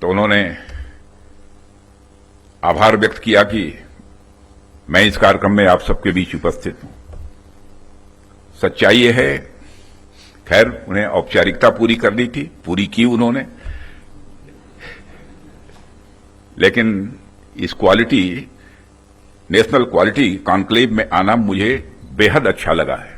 तो उन्होंने आभार व्यक्त किया कि मैं इस कार्यक्रम में आप सबके बीच उपस्थित हूं। सच्चाई ये है, खैर उन्हें औपचारिकता पूरी करनी थी, पूरी की उन्होंने, लेकिन इस नेशनल क्वालिटी कॉन्क्लेव में आना मुझे बेहद अच्छा लगा है।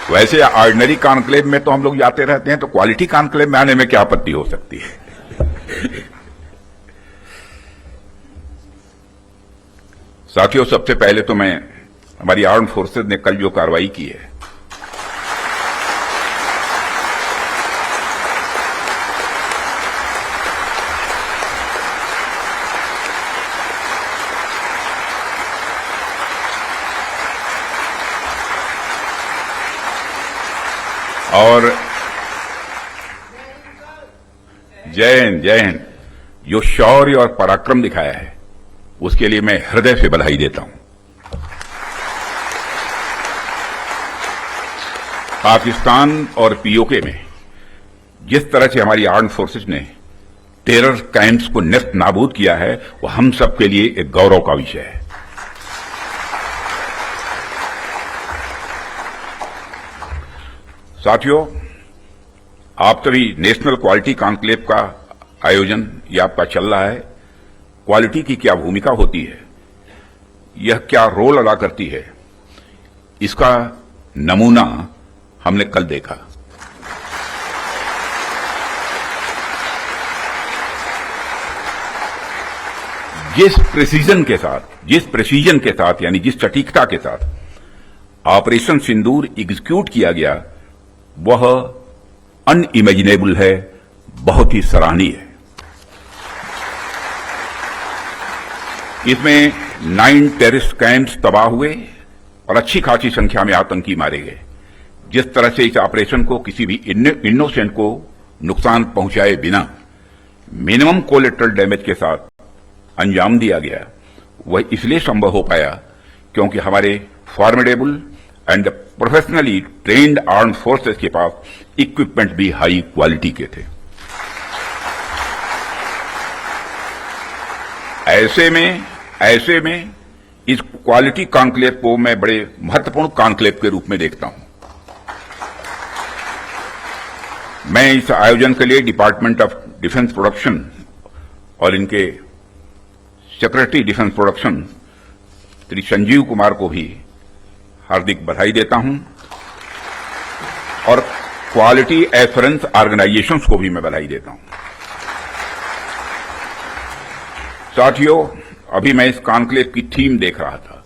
वैसे ऑर्डिनरी कॉन्क्लेव में तो हम लोग जाते रहते हैं, तो क्वालिटी कॉन्क्लेव में आने में क्या आपत्ति हो सकती है। साथियों, सबसे पहले तो मैं हमारी आर्म्ड फोर्सेज ने कल जो कार्रवाई की है, और जय हिंद, जो शौर्य और पराक्रम दिखाया है उसके लिए मैं हृदय से बधाई देता हूं। पाकिस्तान और पीओके में जिस तरह से हमारी आर्म्ड फोर्सेस ने टेरर कैंप्स को नेस्त नाबूद किया है, वो हम सबके लिए एक गौरव का विषय है। साथियों, आप सभी नेशनल क्वालिटी कॉन्क्लेव का आयोजन ये आपका चल रहा है। क्वालिटी की क्या भूमिका होती है, यह क्या रोल अदा करती है, इसका नमूना हमने कल देखा। जिस प्रेसीजन के साथ यानी जिस सटीकता के साथ ऑपरेशन सिंदूर एग्जीक्यूट किया गया, वह अनइमेजिनेबल है, बहुत ही सराहनीय है। इसमें 9 टेररिस्ट कैंप्स तबाह हुए और अच्छी खासी संख्या में आतंकी मारे गए। जिस तरह से इस ऑपरेशन को किसी भी इनोसेंट को नुकसान पहुंचाए बिना मिनिमम कोलेटरल डैमेज के साथ अंजाम दिया गया, वह इसलिए संभव हो पाया क्योंकि हमारे formidable and professionally trained armed forces के पास इक्विपमेंट भी हाई क्वालिटी के थे। ऐसे में इस क्वालिटी कॉन्क्लेव को मैं बड़े महत्वपूर्ण कॉन्क्लेव के रूप में देखता हूं। मैं इस आयोजन के लिए डिपार्टमेंट ऑफ डिफेंस प्रोडक्शन और इनके secretary defence production Shri Sanjeev Kumar को भी हार्दिक बधाई देता हूं और क्वालिटी एश्योरेंस ऑर्गेनाइजेशंस को भी मैं बधाई देता हूं। साथियों, अभी मैं इस कॉन्क्लेव की थीम देख रहा था,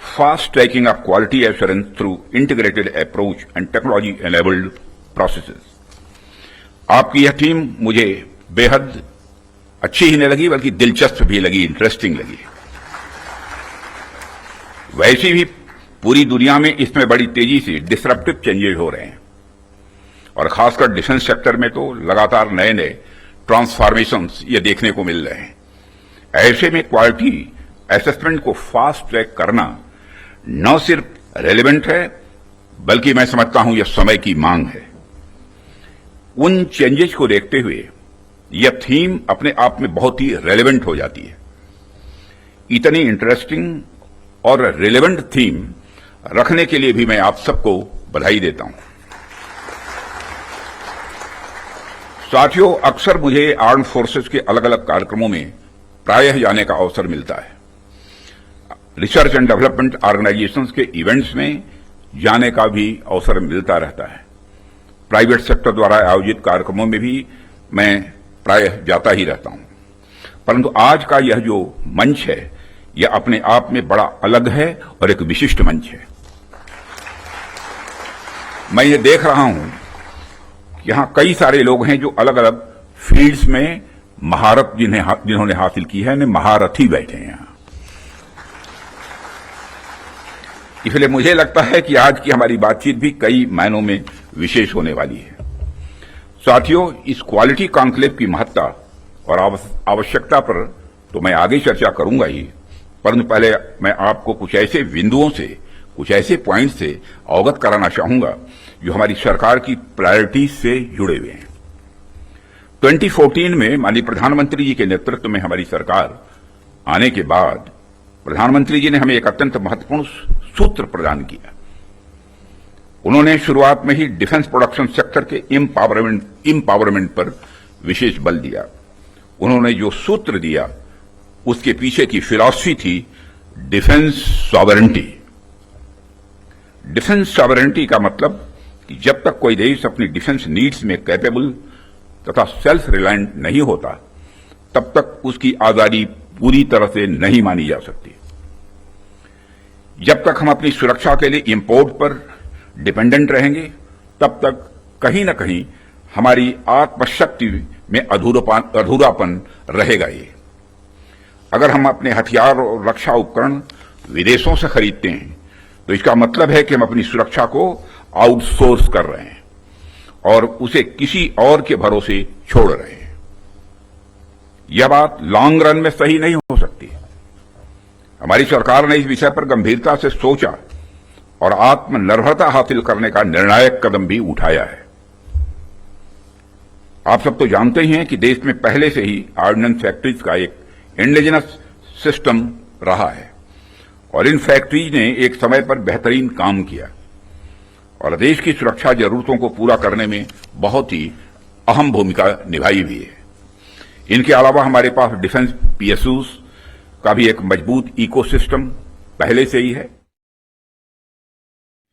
fast tracking of quality assurance through integrated approach and technology enabled processes. आपकी यह थीम मुझे बेहद अच्छी ही नहीं लगी, बल्कि दिलचस्प भी लगी, इंटरेस्टिंग लगी। वैसे भी पूरी दुनिया में इसमें बड़ी तेजी से डिसरप्टिव चेंजेस हो रहे हैं और खासकर डिफेंस सेक्टर में तो लगातार नए नए ट्रांसफॉर्मेशंस ये देखने को मिल रहे हैं। ऐसे में क्वालिटी असेसमेंट को फास्ट ट्रैक करना न सिर्फ रेलेवेंट है, बल्कि मैं समझता हूं यह समय की मांग है। उन चेंजेस को देखते हुए यह थीम अपने आप में बहुत ही रेलेवेंट हो जाती है। इतनी इंटरेस्टिंग और रेलेवेंट थीम रखने के लिए भी मैं आप सबको बधाई देता हूं। साथियों, अक्सर मुझे आर्म्ड फोर्सेस के अलग अलग कार्यक्रमों में प्रायः जाने का अवसर मिलता है। रिसर्च एंड डेवलपमेंट ऑर्गेनाइजेशंस के इवेंट्स में जाने का भी अवसर मिलता रहता है। प्राइवेट सेक्टर द्वारा आयोजित कार्यक्रमों में भी मैं प्रायः जाता ही रहता हूं, परंतु आज का यह जो मंच है, यह अपने आप में बड़ा अलग है और एक विशिष्ट मंच है। मैं ये देख रहा हूं कि यहां कई सारे लोग हैं जो अलग अलग फील्ड्स में महारत जिन्होंने हासिल की है, महारथी बैठे हैं यहां। इसलिए मुझे लगता है कि आज की हमारी बातचीत भी कई मायनों में विशेष होने वाली है। साथियों, इस क्वालिटी कॉन्क्लेव की महत्ता और आवश्यकता पर तो मैं आगे चर्चा करूंगा ही, परंतु पहले मैं आपको कुछ ऐसे बिंदुओं से कुछ ऐसे पॉइंट से अवगत कराना चाहूंगा जो हमारी सरकार की प्रायोरिटीज से जुड़े हुए हैं। 2014 में माननीय प्रधानमंत्री जी के नेतृत्व में हमारी सरकार आने के बाद प्रधानमंत्री जी ने हमें एक अत्यंत महत्वपूर्ण सूत्र प्रदान किया। उन्होंने शुरुआत में ही डिफेंस प्रोडक्शन सेक्टर के एम्पावरमेंट पर विशेष बल दिया। उन्होंने जो सूत्र दिया उसके पीछे की फिलॉसफी थी डिफेंस सॉवरेंटी। डिफेंस सॉवरेंटी का मतलब कि जब तक कोई देश अपनी डिफेंस नीड्स में कैपेबल तथा सेल्फ रिलायंट नहीं होता तब तक उसकी आजादी पूरी तरह से नहीं मानी जा सकती। जब तक हम अपनी सुरक्षा के लिए इंपोर्ट पर डिपेंडेंट रहेंगे तब तक कहीं न कहीं हमारी आत्मशक्ति में अधूरापन रहेगा। ये अगर हम अपने हथियार और रक्षा उपकरण विदेशों से खरीदते हैं तो इसका मतलब है कि हम अपनी सुरक्षा को आउटसोर्स कर रहे हैं और उसे किसी और के भरोसे छोड़ रहे हैं। यह बात लॉन्ग रन में सही नहीं हो सकती। हमारी सरकार ने इस विषय पर गंभीरता से सोचा और आत्मनिर्भरता हासिल करने का निर्णायक कदम भी उठाया है। आप सब तो जानते ही हैं कि देश में पहले से ही ऑर्डिनेंस फैक्ट्रीज का एक इंडिजिनस सिस्टम रहा है और इन फैक्ट्रीज ने एक समय पर बेहतरीन काम किया और देश की सुरक्षा जरूरतों को पूरा करने में बहुत ही अहम भूमिका निभाई भी है। इनके अलावा हमारे पास डिफेंस पीएसयूज का भी एक मजबूत इकोसिस्टम पहले से ही है।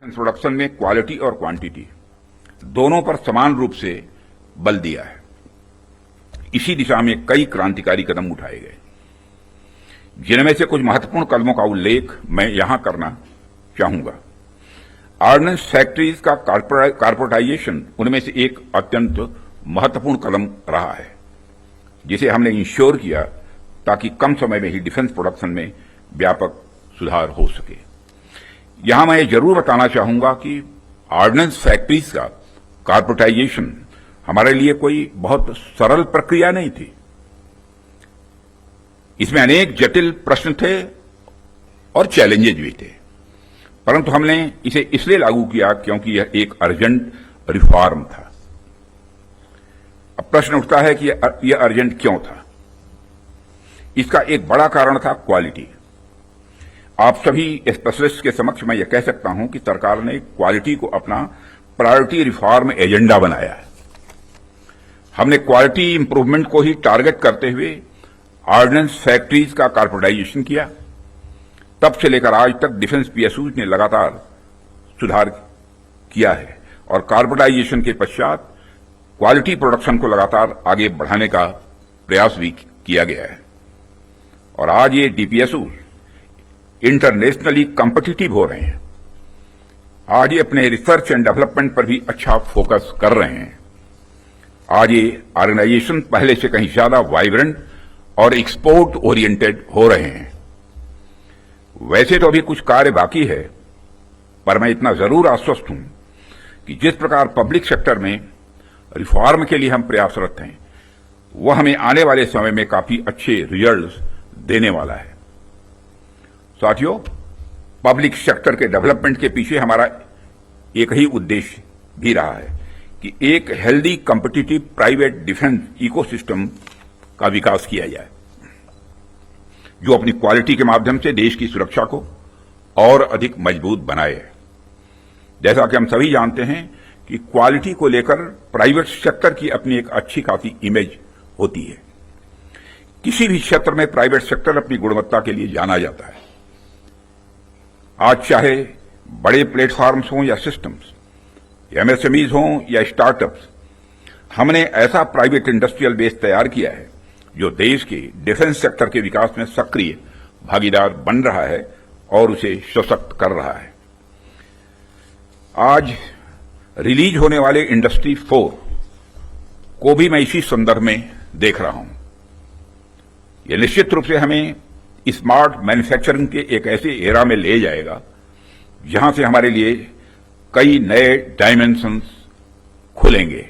डिफेंस प्रोडक्शन में क्वालिटी और क्वांटिटी दोनों पर समान रूप से बल दिया है। इसी दिशा में कई क्रांतिकारी कदम उठाए गए, जिनमें से कुछ महत्वपूर्ण कदमों का उल्लेख मैं यहां करना चाहूंगा। ऑर्डिनेंस फैक्ट्रीज का कॉर्पोरेटाइजेशन उनमें से एक अत्यंत महत्वपूर्ण कदम रहा है, जिसे हमने इंश्योर किया ताकि कम समय में ही डिफेंस प्रोडक्शन में व्यापक सुधार हो सके। यहां मैं ये जरूर बताना चाहूंगा कि ऑर्डिनेंस फैक्ट्रीज का कॉर्पोरेटाइजेशन हमारे लिए कोई बहुत सरल प्रक्रिया नहीं थी। इसमें अनेक जटिल प्रश्न थे और चैलेंजेज भी थे, परंतु हमने इसे इसलिए लागू किया क्योंकि यह एक अर्जेंट रिफॉर्म था। अब प्रश्न उठता है कि यह अर्जेंट क्यों था। इसका एक बड़ा कारण था क्वालिटी। आप सभी स्पेशलिस्ट के समक्ष मैं यह कह सकता हूं कि सरकार ने क्वालिटी को अपना प्रायोरिटी रिफॉर्म एजेंडा बनाया है। हमने क्वालिटी इंप्रूवमेंट को ही टारगेट करते हुए ऑर्डिनेंस फैक्ट्रीज का कॉर्पोरेटाइजेशन किया। तब से लेकर आज तक डिफेंस पीएसयूज ने लगातार सुधार किया है और कॉर्पोरेटाइजेशन के पश्चात क्वालिटी प्रोडक्शन को लगातार आगे बढ़ाने का प्रयास भी किया गया है और आज ये डीपीएसयूज इंटरनेशनली कॉम्पिटिटिव हो रहे हैं। आज ये अपने रिसर्च एंड डेवलपमेंट पर भी अच्छा फोकस कर रहे हैं। आज ये ऑर्गेनाइजेशन पहले से कहीं ज्यादा वाइब्रेंट और एक्सपोर्ट ओरिएंटेड हो रहे हैं। वैसे तो अभी कुछ कार्य बाकी है, पर मैं इतना जरूर आश्वस्त हूं कि जिस प्रकार पब्लिक सेक्टर में रिफॉर्म के लिए हम प्रयासरत हैं, वह हमें आने वाले समय में काफी अच्छे रिजल्ट्स देने वाला है। साथियों, पब्लिक सेक्टर के डेवलपमेंट के पीछे हमारा एक ही उद्देश्य भी रहा है कि एक healthy competitive private defence ecosystem का विकास किया जाए, जो अपनी क्वालिटी के माध्यम से देश की सुरक्षा को और अधिक मजबूत बनाए। जैसा कि हम सभी जानते हैं कि क्वालिटी को लेकर प्राइवेट सेक्टर की अपनी एक अच्छी खासी इमेज होती है। किसी भी क्षेत्र में प्राइवेट सेक्टर अपनी गुणवत्ता के लिए जाना जाता है। आज चाहे बड़े प्लेटफॉर्म्स हों या सिस्टम्स, एमएसएमईज हों या स्टार्टअप्स, हमने ऐसा प्राइवेट इंडस्ट्रियल बेस तैयार किया है जो देश के डिफेंस सेक्टर के विकास में सक्रिय भागीदार बन रहा है और उसे सशक्त कर रहा है। आज रिलीज होने वाले इंडस्ट्री 4 को भी मैं इसी संदर्भ में देख रहा हूं। यह निश्चित रूप से हमें स्मार्ट मैन्युफैक्चरिंग के एक ऐसे एरा में ले जाएगा जहां से हमारे लिए कई नए डायमेंशंस खुलेंगे।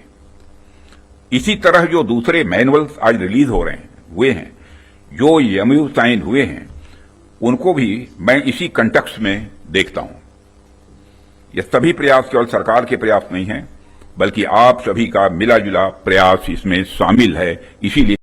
इसी तरह जो दूसरे मैनुअल्स आज रिलीज हो रहे हुए हैं, जो एमयू साइन हुए हैं, उनको भी मैं इसी कंटेक्स्ट में देखता हूं। ये सभी प्रयास केवल सरकार के प्रयास नहीं है, बल्कि आप सभी का मिला जुला प्रयास इसमें शामिल है। इसीलिए